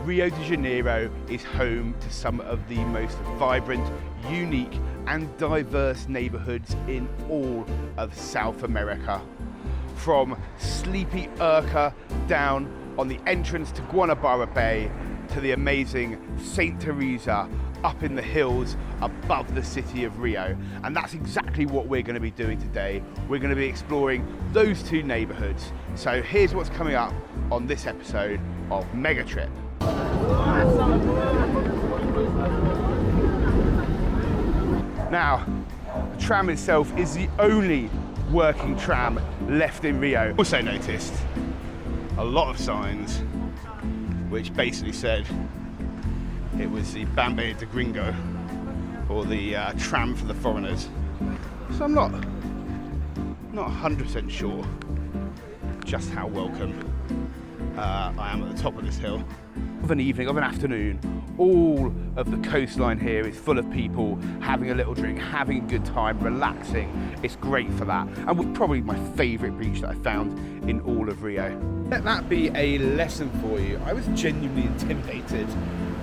Rio de Janeiro is home to some of the most vibrant, unique and diverse neighbourhoods in all of South America. From sleepy Urca down on the entrance to Guanabara Bay to the amazing St. Teresa up in the hills above the city of Rio. And that's exactly what we're going to be doing today. We're going to be exploring those two neighbourhoods. So here's what's coming up on this episode of Mega Trip. Now, the tram itself is the only working tram left in Rio. Also noticed a lot of signs which basically said it was the Bambe de Gringo, or the tram for the foreigners. So I'm not 100% sure just how welcome I am at the top of this hill. Of an evening, of an afternoon, all of the coastline here is full of people having a little drink, having a good time, relaxing. It's great for that. And probably my favourite beach that I found in all of Rio. Let that be a lesson for you. I was genuinely intimidated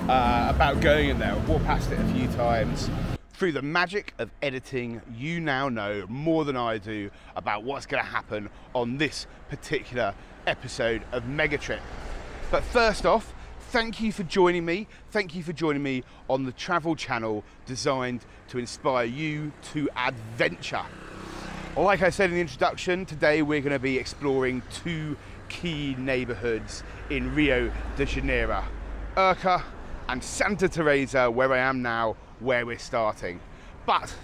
about going in there. I've walked past it a few times. Through the magic of editing, you now know more than I do about what's going to happen on this particular episode of Mega Trip. But first off, thank you for joining me. Thank you for joining me on the travel channel designed to inspire you to adventure. Like I said in the introduction, today we're going to be exploring two key neighbourhoods in Rio de Janeiro, Urca and Santa Teresa, where I am now, where we're starting. But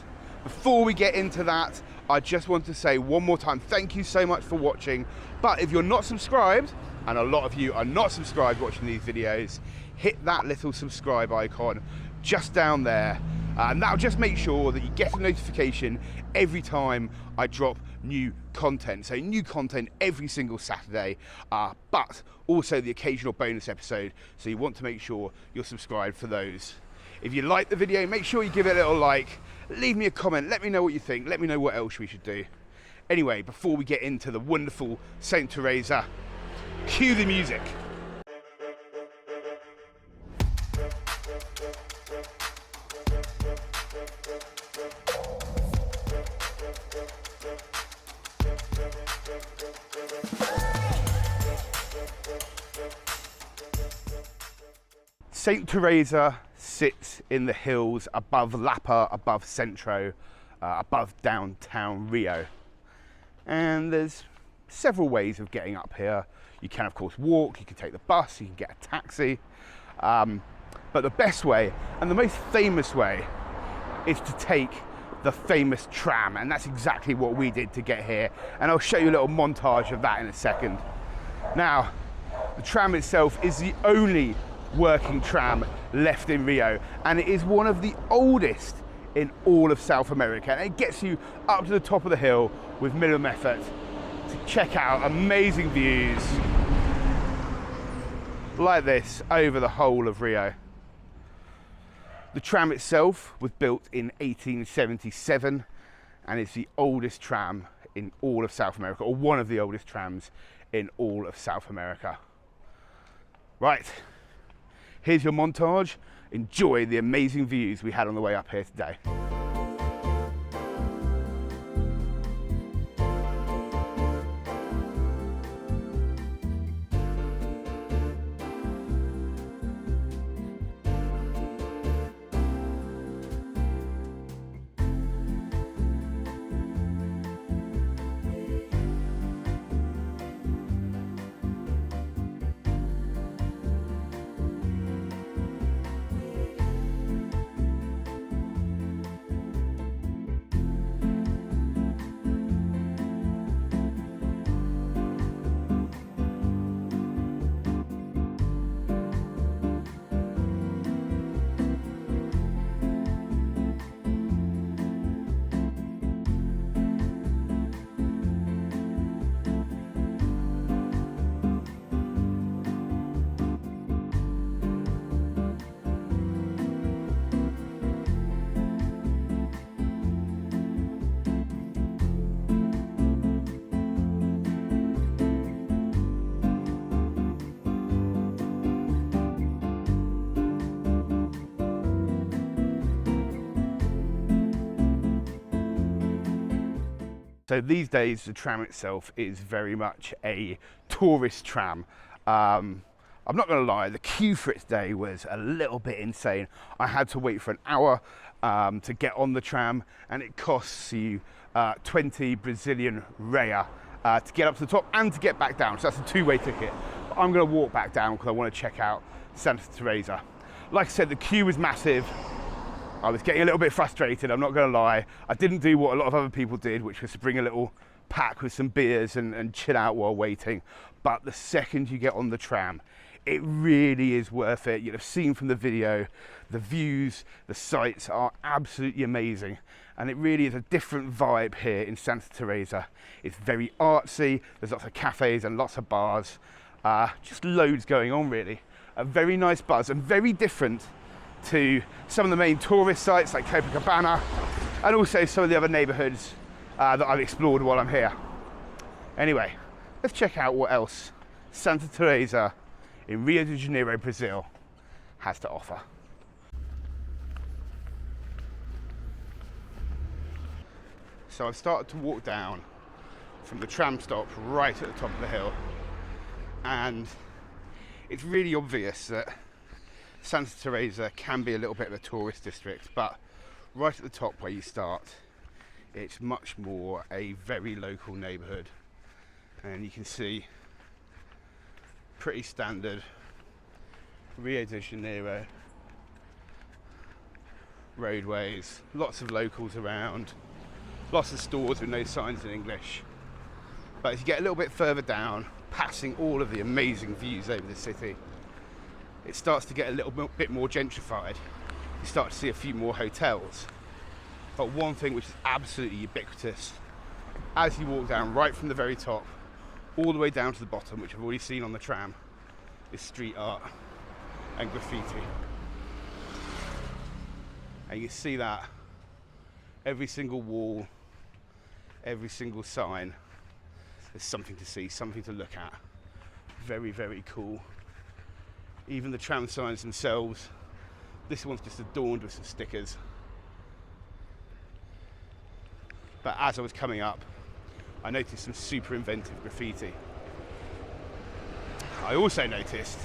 before we get into that, I just want to say one more time, thank you so much for watching. But if you're not subscribed, and a lot of you are not subscribed watching these videos, hit that little subscribe icon just down there. And that'll just make sure that you get a notification every time I drop new content. So new content every single Saturday, but also the occasional bonus episode. So you want to make sure you're subscribed for those. If you like the video, make sure you give it a little like, leave me a comment, let me know what you think, let me know what else we should do. Anyway, before we get into the wonderful St. Teresa, cue the music. St. Teresa sits in the hills above Lapa, above Centro, above downtown Rio. And there's several ways of getting up here. You can of course walk, you can take the bus, you can get a taxi. But the best way and the most famous way is to take the famous tram, and that's exactly what we did to get here. And I'll show you a little montage of that in a second. Now, the tram itself is the only working tram left in Rio, and it is one of the oldest in all of South America, and it gets you up to the top of the hill with minimum effort to check out amazing views like this over the whole of Rio. The tram itself was built in 1877 and is the oldest tram in all of South America, or one of the oldest trams in all of South America. Right, here's your montage. Enjoy the amazing views we had on the way up here today. So these days the tram itself is very much a tourist tram. I'm not going to lie, the queue for its day was a little bit insane. I had to wait for an hour to get on the tram, and it costs you 20 Brazilian real to get up to the top and to get back down. So that's a two-way ticket. But I'm going to walk back down because I want to check out Santa Teresa. Like I said, the queue was massive. I was getting a little bit frustrated, I'm not going to lie. I didn't do what a lot of other people did, which was to bring a little pack with some beers and chill out while waiting. But the second you get on the tram, it really is worth it. You'll have seen from the video, the views, the sights are absolutely amazing. And it really is a different vibe here in Santa Teresa. It's very artsy, there's lots of cafes and lots of bars. Just loads going on really. A very nice buzz and very different to some of the main tourist sites like Copacabana and also some of the other neighbourhoods that I've explored while I'm here. Anyway, let's check out what else Santa Teresa in Rio de Janeiro, Brazil has to offer. So I've started to walk down from the tram stop right at the top of the hill, and it's really obvious that Santa Teresa can be a little bit of a tourist district, but right at the top where you start, it's much more a very local neighbourhood. And you can see pretty standard Rio de Janeiro roadways, lots of locals around, lots of stores with no signs in English. But as you get a little bit further down, passing all of the amazing views over the city, it starts to get a little bit more gentrified. You start to see a few more hotels. But one thing which is absolutely ubiquitous, as you walk down right from the very top, all the way down to the bottom, which I've already seen on the tram, is street art and graffiti. And you see that every single wall, every single sign, there's something to see, something to look at. Very, very cool. Even the tram signs themselves, this one's just adorned with some stickers. But as I was coming up, I noticed some super inventive graffiti. I also noticed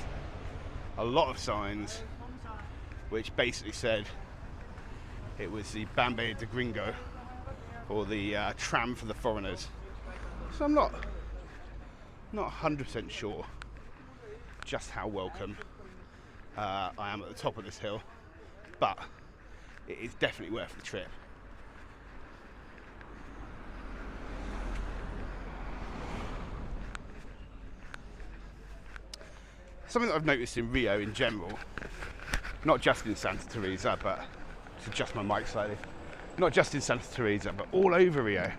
a lot of signs which basically said it was the Bambe de Gringo, or the tram for the foreigners. So I'm not 100% sure just how welcome I am at the top of this hill, but it is definitely worth the trip. Something that I've noticed in Rio in general, not just in Santa Teresa, but to adjust my mic slightly, not just in Santa Teresa, but all over Rio,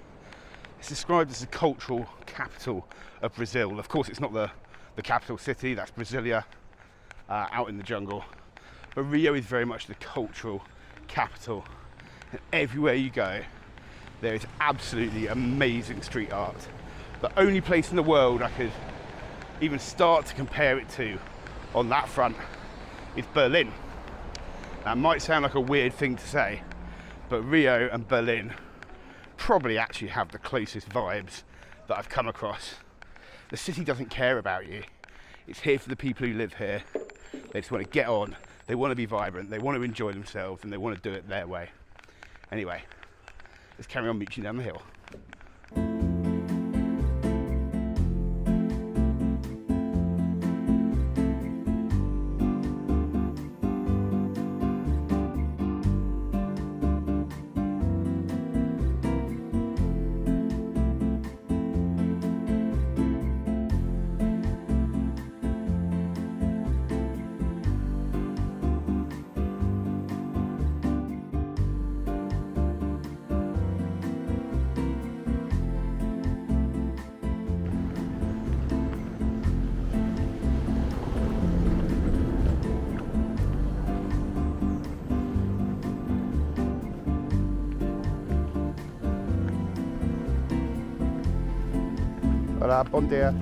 it's described as the cultural capital of Brazil. Of course, it's not the capital city, that's Brasilia, out in the jungle. But Rio is very much the cultural capital. And everywhere you go, there is absolutely amazing street art. The only place in the world I could even start to compare it to on that front is Berlin. That might sound like a weird thing to say, but Rio and Berlin probably actually have the closest vibes that I've come across. The city doesn't care about you. It's here for the people who live here. They just want to get on, they want to be vibrant, they want to enjoy themselves, and they want to do it their way. Anyway, let's carry on mooching down the hill. Hola, bom dia.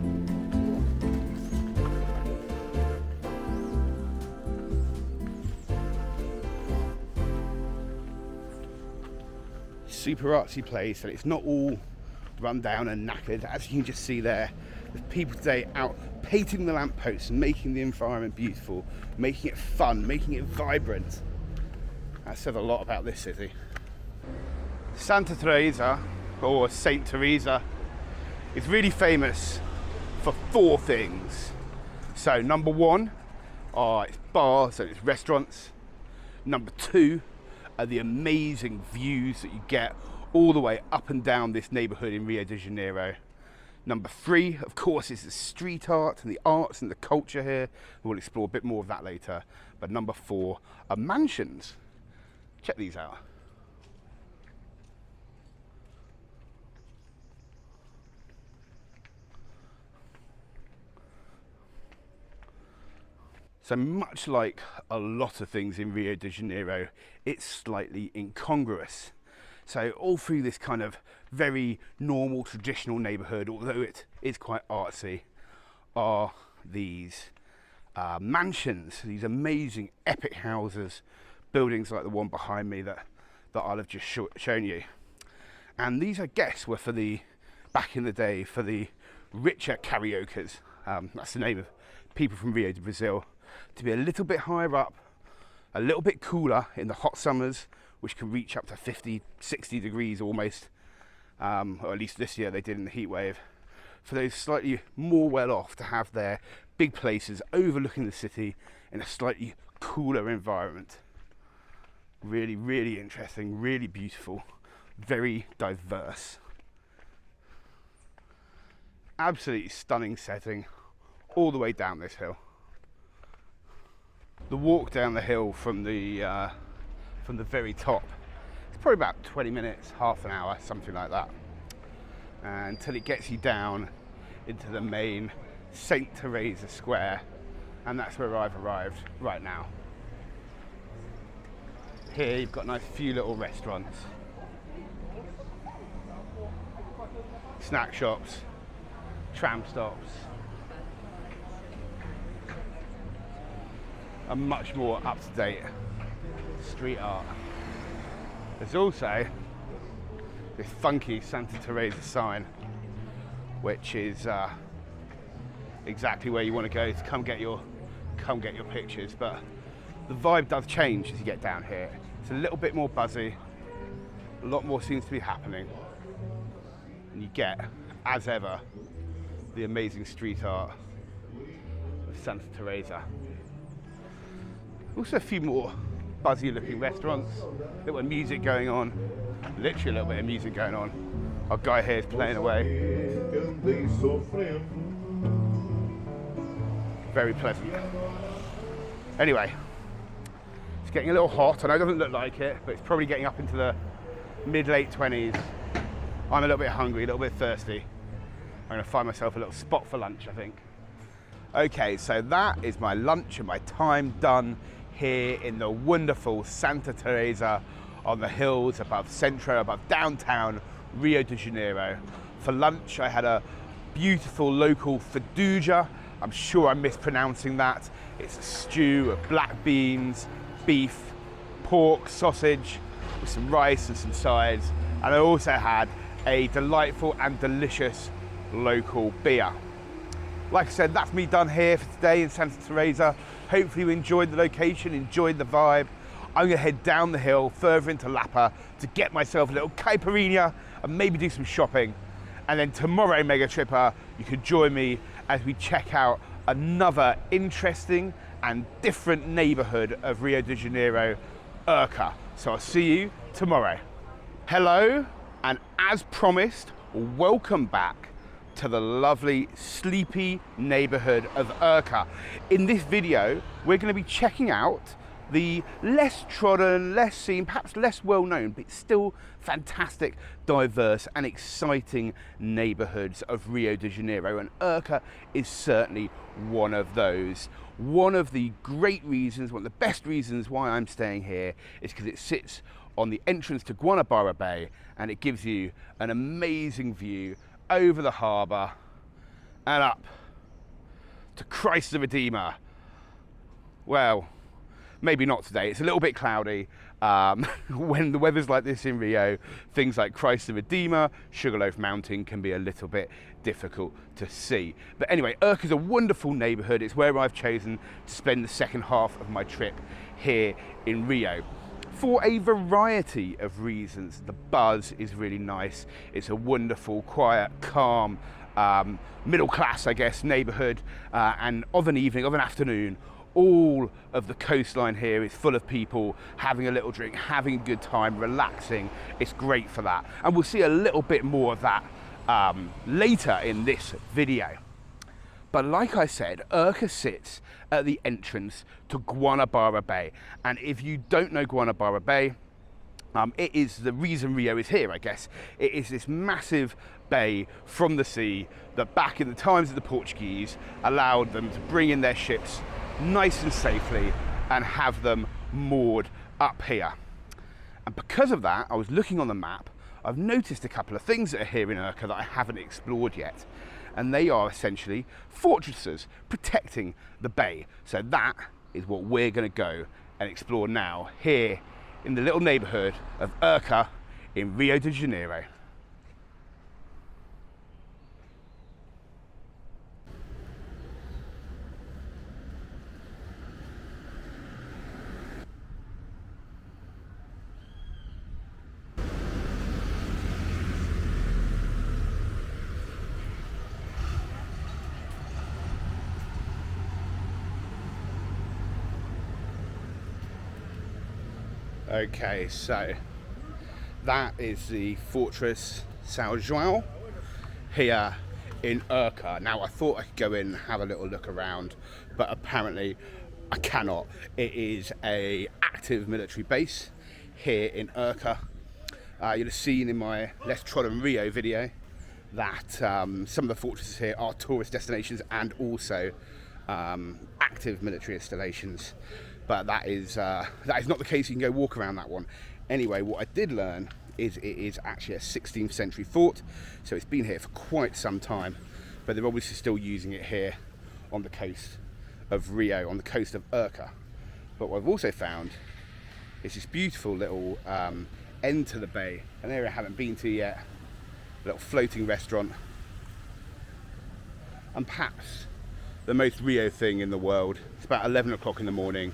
Super artsy place, and it's not all run down and knackered. As you can just see there, there's people today out painting the lampposts and making the environment beautiful, making it fun, making it vibrant. That said a lot about this city. Santa Teresa, or Saint Teresa, is really famous for 4 things. So number 1 are its bars and its restaurants. Number 2 are the amazing views that you get all the way up and down this neighbourhood in Rio de Janeiro. Number 3, of course, is the street art and the arts and the culture here. We'll explore a bit more of that later. But number 4 are mansions. Check these out. So much like a lot of things in Rio de Janeiro, it's slightly incongruous. So all through this kind of very normal, traditional neighbourhood, although it is quite artsy, are these mansions, these amazing epic houses, buildings like the one behind me that I'll have just shown you. And these, I guess, were for back in the day, for the richer cariocas. That's the name of people from Rio de Brazil. To be a little bit higher up, a little bit cooler in the hot summers, which can reach up to 50, 60 degrees almost, or at least this year they did in the heat wave. For those slightly more well off to have their big places overlooking the city in a slightly cooler environment. Really, really interesting, really beautiful, very diverse. Absolutely stunning setting all the way down this hill. The walk down the hill from the very top, it's probably about 20 minutes, half an hour, something like that, until it gets you down into the main Saint Teresa Square, and that's where I've arrived right now. Here you've got a nice few little restaurants, snack shops, tram stops, a much more up-to-date street art. There's also this funky Santa Teresa sign, which is exactly where you want to go to come get your pictures. But the vibe does change as you get down here. It's a little bit more buzzy, a lot more seems to be happening, and you get, as ever, the amazing street art of Santa Teresa. Also a few more buzzy looking restaurants, a little bit of music going on, literally a little bit of music going on. Our guy here is playing away. Very pleasant. Anyway, it's getting a little hot. I know it doesn't look like it, but it's probably getting up into the mid-late 20s. I'm a little bit hungry, a little bit thirsty. I'm gonna find myself a little spot for lunch, I think. Okay, so that is my lunch and my time done here in the wonderful Santa Teresa on the hills above Centro, above downtown Rio de Janeiro. For lunch, I had a beautiful local feijoada. I'm sure I'm mispronouncing that. It's a stew of black beans, beef, pork, sausage, with some rice and some sides. And I also had a delightful and delicious local beer. Like I said, that's me done here for today in Santa Teresa. Hopefully you enjoyed the location, enjoyed the vibe. I'm gonna head down the hill further into Lapa to get myself a little caipirinha and maybe do some shopping. And then tomorrow, Mega Tripper, you can join me as we check out another interesting and different neighborhood of Rio de Janeiro, Urca. So I'll see you tomorrow. Hello, and as promised, welcome back to the lovely, sleepy neighborhood of Urca. In this video, we're going to be checking out the less trodden, less seen, perhaps less well known, but still fantastic, diverse and exciting neighborhoods of Rio de Janeiro, and Urca is certainly one of those. One of the great reasons, one of the best reasons why I'm staying here is because it sits on the entrance to Guanabara Bay, and it gives you an amazing view over the harbour and up to Christ the Redeemer. Well, maybe not today. It's a little bit cloudy. When the weather's like this in Rio, things like Christ the Redeemer, Sugarloaf Mountain can be a little bit difficult to see. But anyway, Urca is a wonderful neighbourhood. It's where I've chosen to spend the second half of my trip here in Rio, for a variety of reasons. The buzz is really nice. It's a wonderful, quiet, calm, middle class, I guess, neighbourhood, and of an evening, of an afternoon, all of the coastline here is full of people having a little drink, having a good time, relaxing. It's great for that. And we'll see a little bit more of that later in this video. But like I said, Urca sits at the entrance to Guanabara Bay. And if you don't know Guanabara Bay, it is the reason Rio is here, I guess. It is this massive bay from the sea that back in the times of the Portuguese allowed them to bring in their ships nice and safely and have them moored up here. And because of that, I was looking on the map, I've noticed a couple of things that are here in Urca that I haven't explored yet. And they are essentially fortresses protecting the bay. So that is what we're going to go and explore now here in the little neighbourhood of Urca in Rio de Janeiro. Okay, so that is the Fortress São João here in Urca. Now I thought I could go in and have a little look around, but apparently I cannot. It is an active military base here in Urca. You'll have seen in my Less Trodden Rio video that some of the fortresses here are tourist destinations and also active military installations. But that is not the case. You can go walk around that one. Anyway, what I did learn is it is actually a 16th century fort, so it's been here for quite some time, but they're obviously still using it here on the coast of Rio, on the coast of Urca. But what I've also found is this beautiful little end to the bay, an area I haven't been to yet, a little floating restaurant, and perhaps the most Rio thing in the world. It's about 11 o'clock in the morning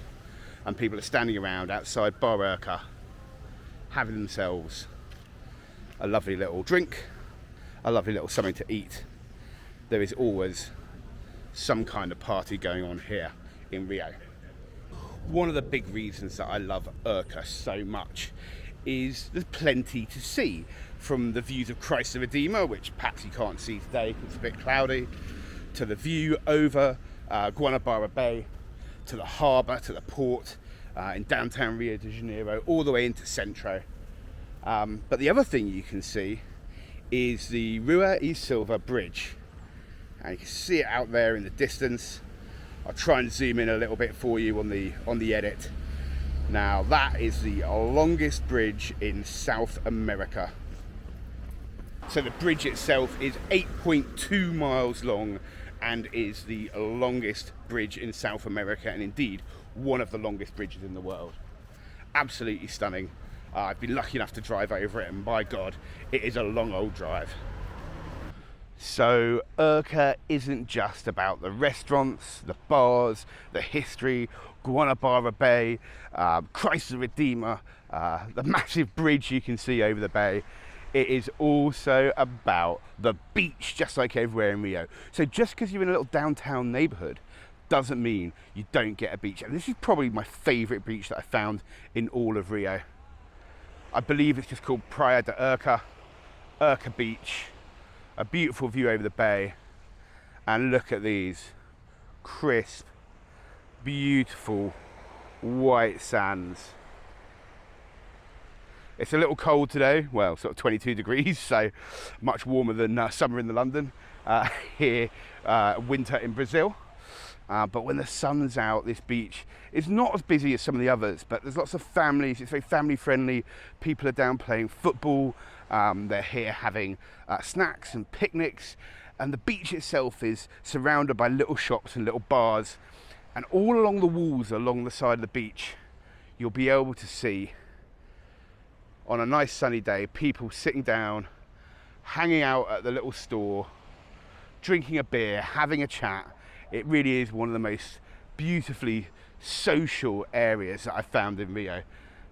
and people are standing around outside Bar Urca having themselves a lovely little drink, a lovely little something to eat. There is always some kind of party going on here in Rio. One of the big reasons that I love Urca so much is there's plenty to see, from the views of Christ the Redeemer, which perhaps you can't see today because it's a bit cloudy, to the view over Guanabara Bay, to the harbour, to the port in downtown Rio de Janeiro, all the way into Centro. But the other thing you can see is the Rua e Silva Bridge. And you can see it out there in the distance. I'll try and zoom in a little bit for you on the edit. Now that is the longest bridge in South America. So the bridge itself is 8.2 miles long and is the longest bridge in South America, and indeed one of the longest bridges in the world. Absolutely stunning. I've been lucky enough to drive over it, and by God, it is a long old drive. So Urca isn't just about the restaurants, the bars, the history, Guanabara Bay, Christ the Redeemer, the massive bridge you can see over the bay. It is also about the beach, just like everywhere in Rio. So just because you're in a little downtown neighbourhood doesn't mean you don't get a beach. And this is probably my favourite beach that I found in all of Rio. I believe it's just called Praia de Urca, Urca Beach. A beautiful view over the bay. And look at these crisp, beautiful white sands. It's a little cold today, well, sort of 22 degrees, so much warmer than summer in London, here, winter in Brazil. But when the sun's out, this beach is not as busy as some of the others, but there's lots of families. It's very family friendly. People are down playing football. They're here having snacks and picnics. And the beach itself is surrounded by little shops and little bars. And all along the walls along the side of the beach, you'll be able to see on a nice sunny day people sitting down, hanging out at the little store, drinking a beer, having a chat. It really is one of the most beautifully social areas that I've found in Rio.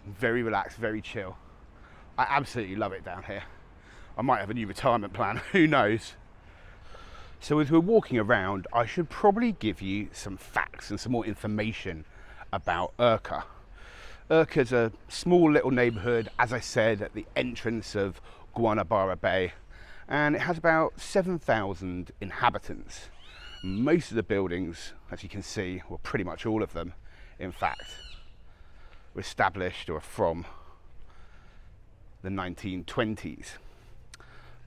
Very relaxed, very chill. I absolutely love it down here. I might have a new retirement plan, who knows. So as we're walking around, I should probably give you some facts and some more information about Urca. Urca's a small little neighbourhood, as I said, at the entrance of Guanabara Bay, and it has about 7,000 inhabitants. Most of the buildings, as you can see, well, pretty much all of them, in fact, were established or from the 1920s.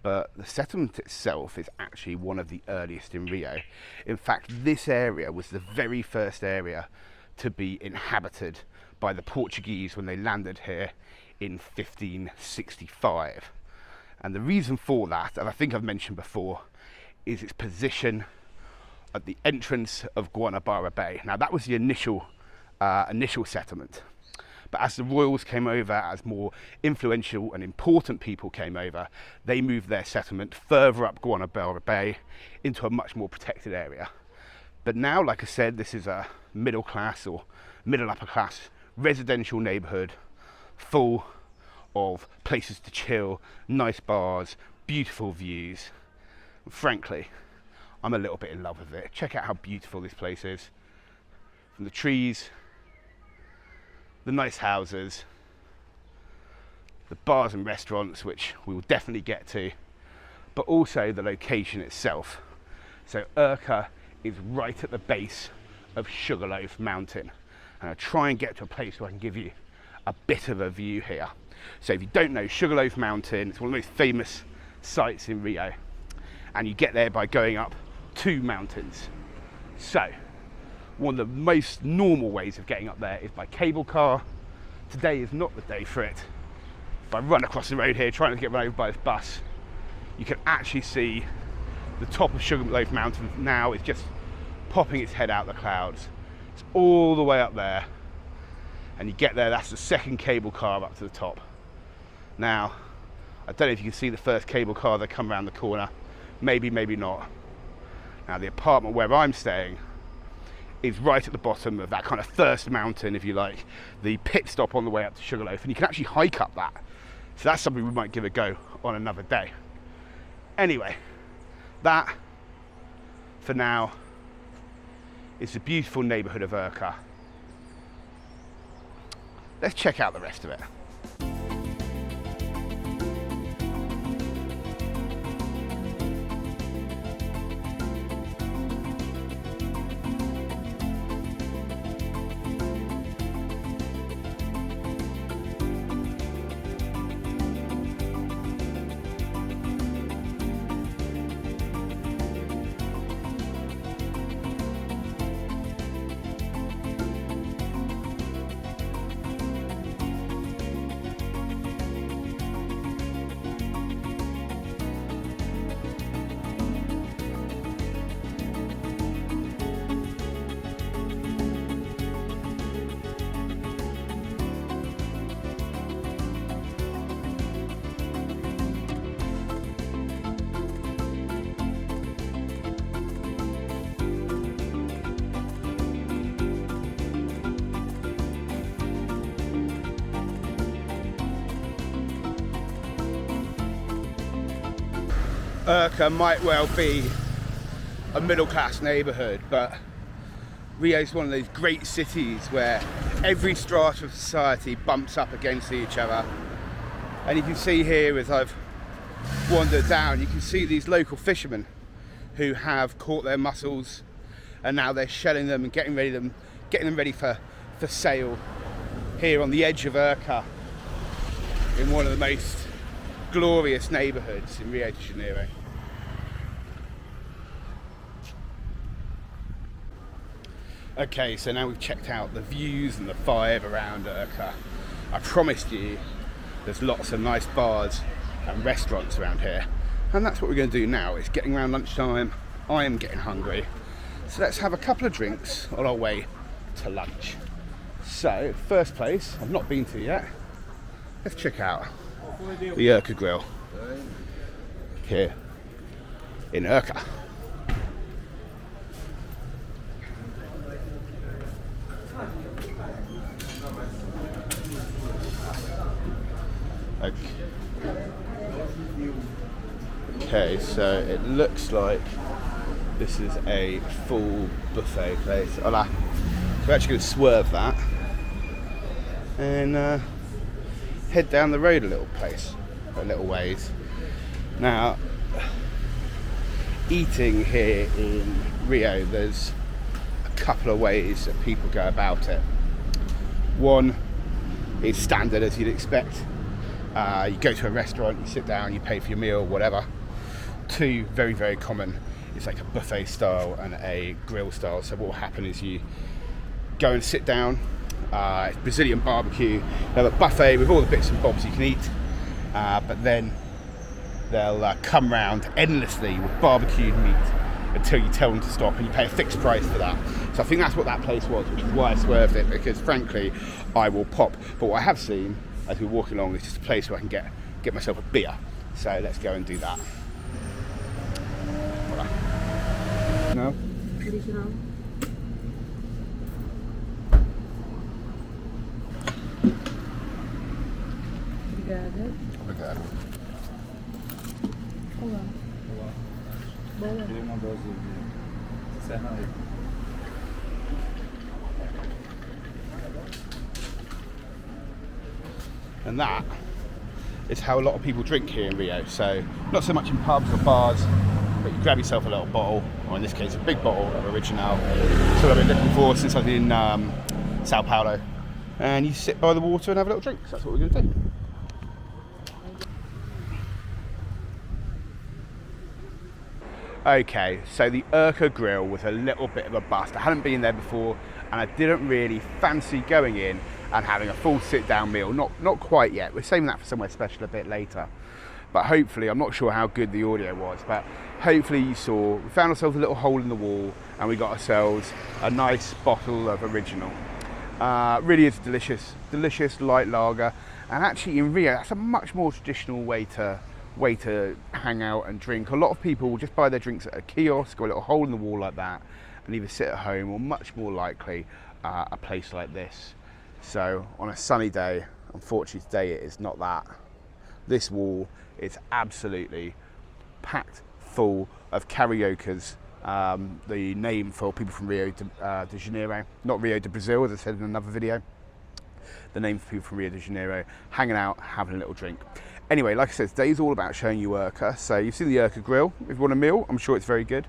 But the settlement itself is actually one of the earliest in Rio. In fact, this area was the very first area to be inhabited by the Portuguese when they landed here in 1565. And the reason for that, and I think I've mentioned before, is its position at the entrance of Guanabara Bay. Now that was the initial settlement. But as the royals came over, as more influential and important people came over, they moved their settlement further up Guanabara Bay into a much more protected area. But now, like I said, this is a middle class or middle upper class residential neighbourhood full of places to chill, nice bars, beautiful views. And frankly, I'm a little bit in love with it. Check out how beautiful this place is. From the trees, the nice houses, the bars and restaurants, which we will definitely get to, but also the location itself. So Urca is right at the base of Sugarloaf Mountain. And I'll try and get to a place where I can give you a bit of a view here. So if you don't know, Sugarloaf Mountain, it's one of the most famous sites in Rio. And you get there by going up 2 mountains. So one of the most normal ways of getting up there is by cable car. Today is not the day for it. If I run across the road here trying to get run over by this bus, you can actually see the top of Sugarloaf Mountain now is just popping its head out of the clouds. It's all the way up there, and you get there, that's the second cable car up to the top. Now, I don't know if you can see the first cable car that come around the corner. Maybe, maybe not. Now the apartment where I'm staying is right at the bottom of that kind of first mountain, if you like, the pit stop on the way up to Sugarloaf, and you can actually hike up that. So that's something we might give a go on another day. Anyway, that, for now, is the beautiful neighbourhood of Urca. Let's check out the rest of it. Urca might well be a middle-class neighbourhood, but Rio is one of those great cities where every strata of society bumps up against each other. And you can see here, as I've wandered down, you can see these local fishermen who have caught their mussels, and now they're shelling them and getting them ready for sale here on the edge of Urca, in one of the most glorious neighbourhoods in Rio de Janeiro. Okay, so now we've checked out the views and the vibe around Urca. I promised you there's lots of nice bars and restaurants around here, and that's what we're going to do now. It's getting around lunchtime, I am getting hungry, so let's have a couple of drinks on our way to lunch. So, first place I've not been to yet. Let's check out the Urca Grill here in Urca. Okay, so it looks like this is a full buffet place. Hola. We're actually going to swerve that and head down the road a little ways. Now, eating here in Rio, there's a couple of ways that people go about it. One is standard, as you'd expect. You go to a restaurant, you sit down, you pay for your meal, whatever. Two, very, very common, it's like a buffet style and a grill style. So what will happen is you go and sit down, it's Brazilian barbecue, they have a buffet with all the bits and bobs you can eat, but then they'll come round endlessly with barbecued meat until you tell them to stop, and you pay a fixed price for that. So I think that's what that place was, which is why I swerved it, because frankly I will pop. But what I have seen as we're walking along is just a place where I can get myself a beer. So let's go and do that. No? Original. Obrigado. Olá. Boa. Queria uma dose de serra aí. And that is how a lot of people drink here in Rio. So not so much in pubs or bars, but you grab yourself a little bottle, or in this case a big bottle of Original. That's what I've been looking for since I've been in Sao Paulo. And you sit by the water and have a little drink. So that's what we're going to do. Okay, so the Urca Grill was a little bit of a bust. I hadn't been there before, and I didn't really fancy going in and having a full sit-down meal. Not quite yet. We're saving that for somewhere special a bit later. But hopefully, I'm not sure how good the audio was, but hopefully you saw, we found ourselves a little hole in the wall, and we got ourselves a nice bottle of Original. Really is delicious light lager. And actually in Rio, that's a much more traditional way to hang out and drink. A lot of people will just buy their drinks at a kiosk or a little hole in the wall like that and either sit at home, or much more likely a place like this. So on a sunny day, unfortunately today it is not that. This wall is absolutely packed full of carioca's, the name for people from Rio de Janeiro, not Rio de Brazil, as I said in another video. The name for people from Rio de Janeiro, hanging out, having a little drink. Anyway, like I said, today's all about showing you Urca. So you've seen the Urca Grill. If you want a meal, I'm sure it's very good.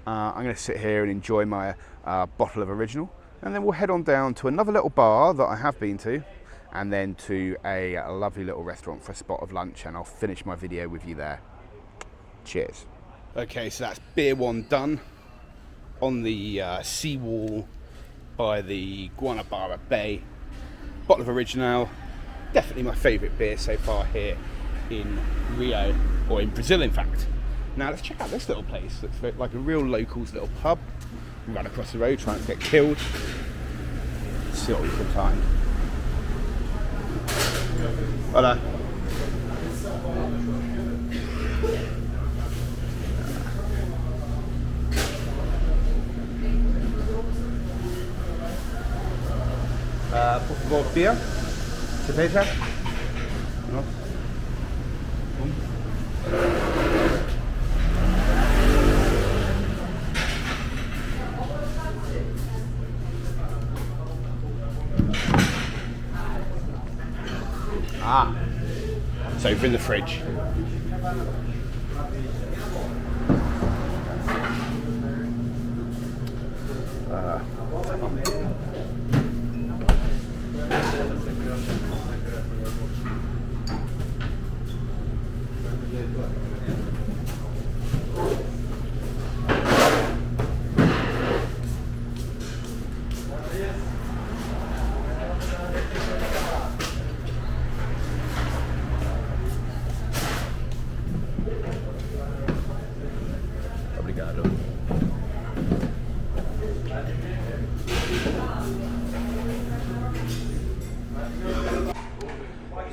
I'm going to sit here and enjoy my bottle of Original, and then we'll head on down to another little bar that I have been to, and then to a lovely little restaurant for a spot of lunch, and I'll finish my video with you there. Cheers. Okay, so that's beer one done on the seawall by the Guanabara Bay. Bottle of Original, definitely my favourite beer so far here in Rio, or in Brazil in fact. Now let's check out this little place. Looks like a real locals little pub. We run across the road trying to get killed. Let's see what we can find. Hola. Por favor, beer? Cerveja? No? Ah, it's over in the fridge.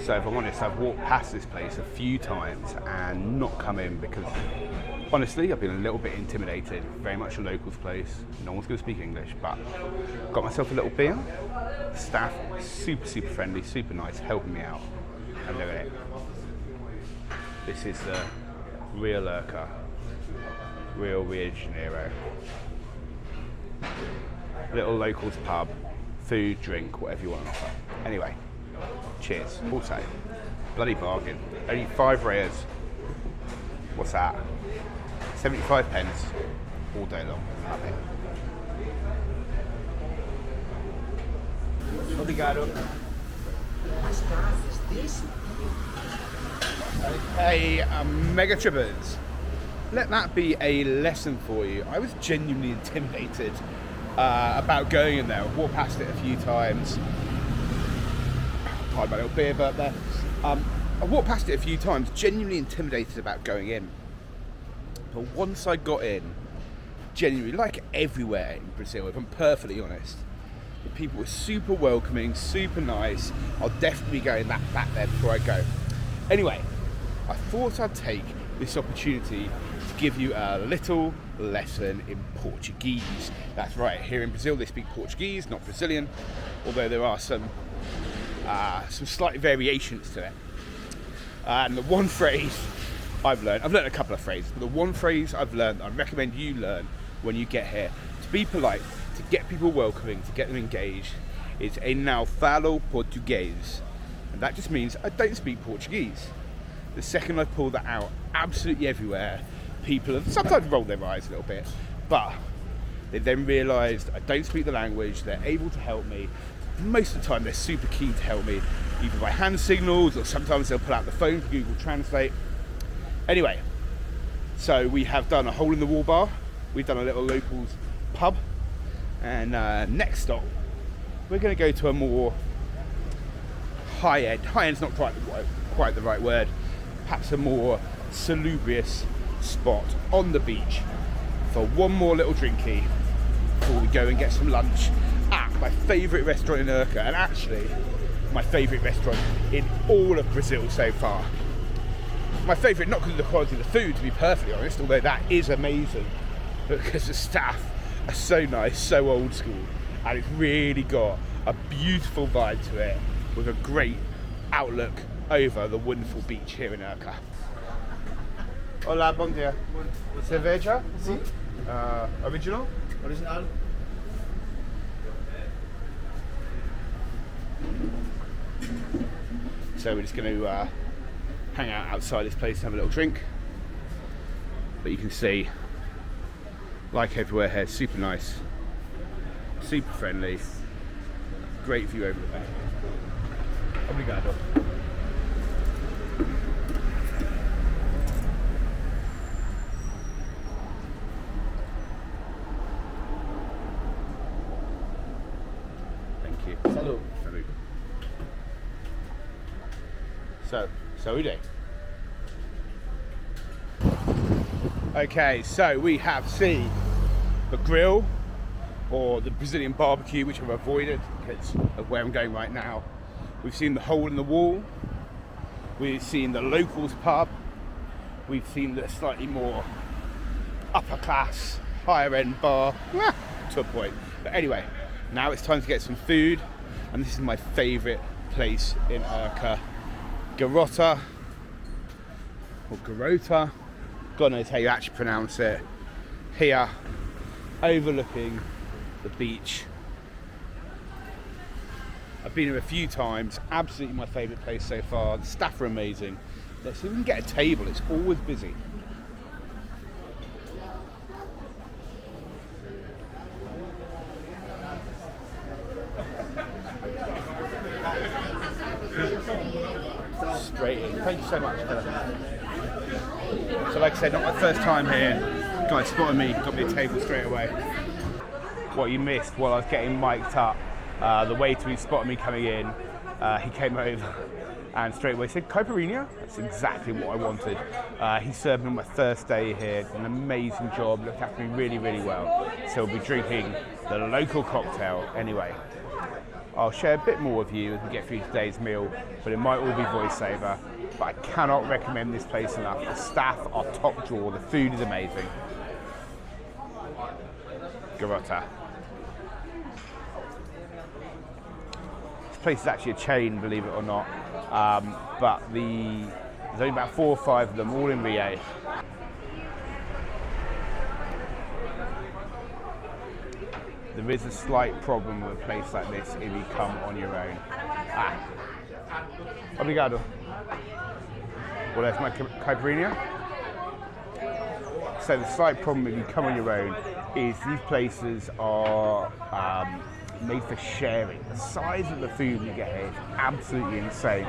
So if I'm honest, I've walked past this place a few times and not come in because honestly I've been a little bit intimidated. Very much a locals place, no one's going to speak English, but got myself a little beer. Staff super friendly, super nice, helping me out. And look at it. This is the real Urca, real Rio de Janeiro. Little locals pub, food, drink, whatever you want to offer. Anyway, cheers. Also, bloody bargain. Only 5 reais. What's that? 75 pence all day long. Love it. Obrigado. Hey, mega trippers. Let that be a lesson for you. I was genuinely intimidated about going in there. I've walked past it a few times. Pardon my little beer burp there. I walked past it a few times, genuinely intimidated about going in. But once I got in, genuinely, like everywhere in Brazil, if I'm perfectly honest, the people were super welcoming, super nice. I'll definitely be going back there before I go. Anyway, I thought I'd take this opportunity to give you a little lesson in Portuguese. That's right, here in Brazil they speak Portuguese, not Brazilian, although there are some slight variations to it. And the one phrase I've learned a couple of phrases, but the one phrase I've learned, I recommend you learn when you get here, to be polite, to get people welcoming, to get them engaged, is "Eu não falo português." And that just means I don't speak Portuguese. The second I pull that out, absolutely everywhere, people have sometimes rolled their eyes a little bit, but they then realised I don't speak the language, they're able to help me. Most of the time they're super keen to help me, either by hand signals or sometimes they'll pull out the phone for Google Translate. Anyway, so we have done a hole in the wall bar, we've done a little locals pub, and next stop we're going to go to a more high-end's not quite the right word, perhaps a more salubrious spot on the beach for one more little drinky before we go and get some lunch at my favourite restaurant in Urca, and actually my favourite restaurant in all of Brazil so far. My favourite not because of the quality of the food, to be perfectly honest, although that is amazing, but because the staff are so nice, so old school, and it's really got a beautiful vibe to it with a great outlook over the wonderful beach here in Urca. Hola, bom dia. Cerveja? Sim. Original? Original. So we're just going to hang out outside this place and have a little drink. But you can see, like everywhere here, super nice, super friendly, great view over the bay. Obrigado. Thank you. Salud. Salud. So we do. Okay, so we have seen the grill, or the Brazilian barbecue, which I've avoided because of where I'm going right now. We've seen the hole in the wall. We've seen the locals pub. We've seen the slightly more upper class, higher end bar, to a point. But anyway, now it's time to get some food, and this is my favourite place in Urca, Garota, or Garota, God knows how you actually pronounce it, here, overlooking the beach. I've been here a few times, absolutely my favourite place so far. The staff are amazing. Let's see if we can get a table, it's always busy. Straight in. Thank you so much. So like I said, not my first time here. Guy spotted me, got me a table straight away. What you missed while I was getting mic'd up, the waiter who spotted me coming in, he came over and straight away said, "Caipirinha?" That's exactly what I wanted. He served me on my first day here, did an amazing job, looked after me really, really well. So we'll be drinking the local cocktail anyway. I'll share a bit more with you as we get through today's meal, but it might all be voiceover. But I cannot recommend this place enough. The staff are top drawer, the food is amazing. Garota. This place is actually a chain, believe it or not, but there's only about 4 or 5 of them, all in Rio. There is a slight problem with a place like this if you come on your own. Obrigado. Well, there's my caipirinha. So the slight problem if you come on your own is these places are made for sharing. The size of the food you get here is absolutely insane.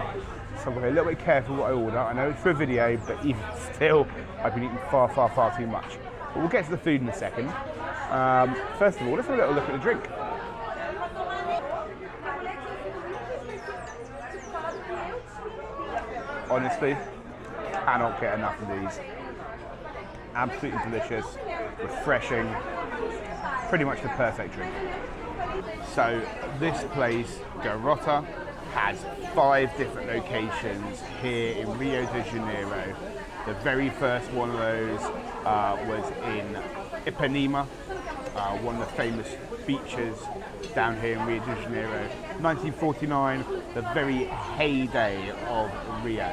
So I'm going to be a little bit careful what I order. I know it's for a video, but even still, I've been eating far, far, far too much. But we'll get to the food in a second. First of all, let's have a little look at the drink. Honestly, cannot get enough of these. Absolutely delicious, refreshing, pretty much the perfect drink. So this place, Garota, has 5 different locations here in Rio de Janeiro. The very first one of those was in Ipanema, one of the famous beaches down here in Rio de Janeiro. 1949, the very heyday of Rio.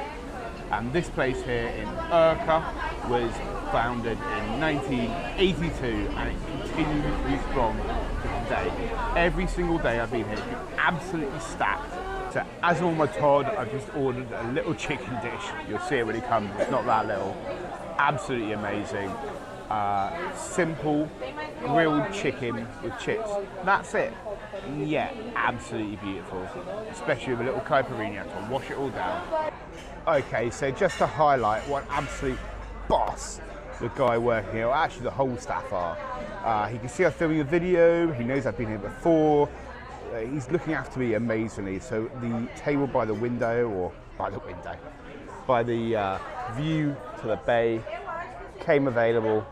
And this place here in Urca was founded in 1982 and it continues to be strong to today. Every single day I've been here, it's been absolutely stacked. So as on my Todd, I've just ordered a little chicken dish. You'll see it when it comes, it's not that little. Absolutely amazing. Simple grilled chicken with chips. That's it. Yeah, absolutely beautiful. Especially with a little caipirinha to wash it all down. Okay, so just to highlight what an absolute boss the guy working here, or actually the whole staff are. He can see I'm filming a video, he knows I've been here before. He's looking after me amazingly. So the table by the window, by the view to the bay came available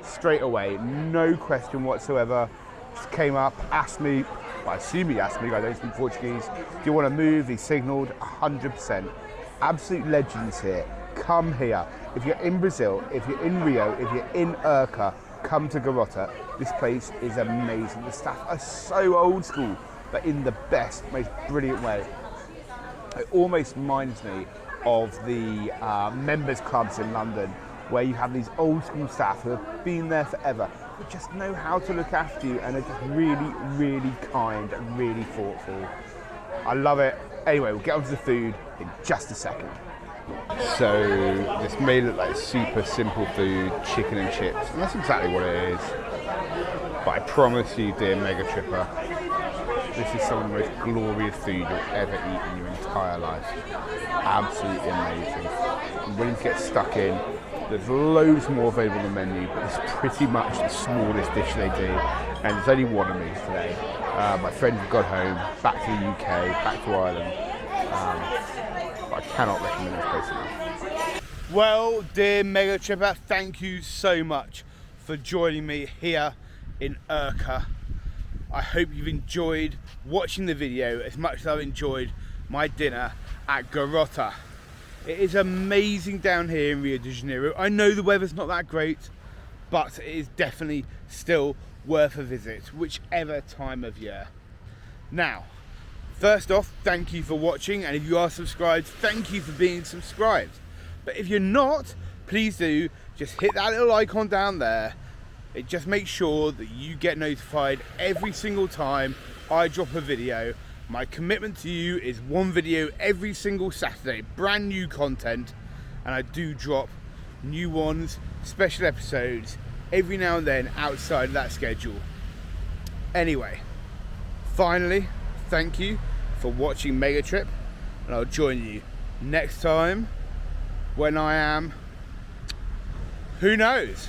straight away, no question whatsoever. Just came up, asked me, well, I assume he asked me, I don't speak Portuguese, do you want to move? He signalled 100%. Absolute legends here. Come here. If you're in Brazil, if you're in Rio, if you're in Urca, come to Garota. This place is amazing. The staff are so old school, but in the best, most brilliant way. It almost reminds me of the members clubs in London, where you have these old school staff who have been there forever, who just know how to look after you and are just really, really kind and really thoughtful. I love it. Anyway, we'll get on to the food in just a second. So this may look like super simple food, chicken and chips, and that's exactly what it is. But I promise you, dear Mega Tripper, this is some of the most glorious food you'll ever eat in your entire life. Absolutely amazing. I'm willing to get stuck in. There's loads more available on the menu, but it's pretty much the smallest dish they do, and there's only one of these today. My friends have got home, back to the UK, back to Ireland, but I cannot recommend this place enough. Well, dear Mega Tripper, thank you so much for joining me here in Urca. I hope you've enjoyed watching the video as much as I've enjoyed my dinner at Garota. It is amazing down here in Rio de Janeiro. I know the weather's not that great, but it is definitely still worth a visit, whichever time of year. Now, first off, thank you for watching, and if you are subscribed, thank you for being subscribed. But if you're not, please do just hit that little icon down there. It just makes sure that you get notified every single time I drop a video. My commitment to you is one video every single Saturday, brand new content, and I do drop new ones, special episodes, every now and then outside of that schedule. Anyway, finally, thank you for watching Mega Trip, and I'll join you next time when I am, who knows?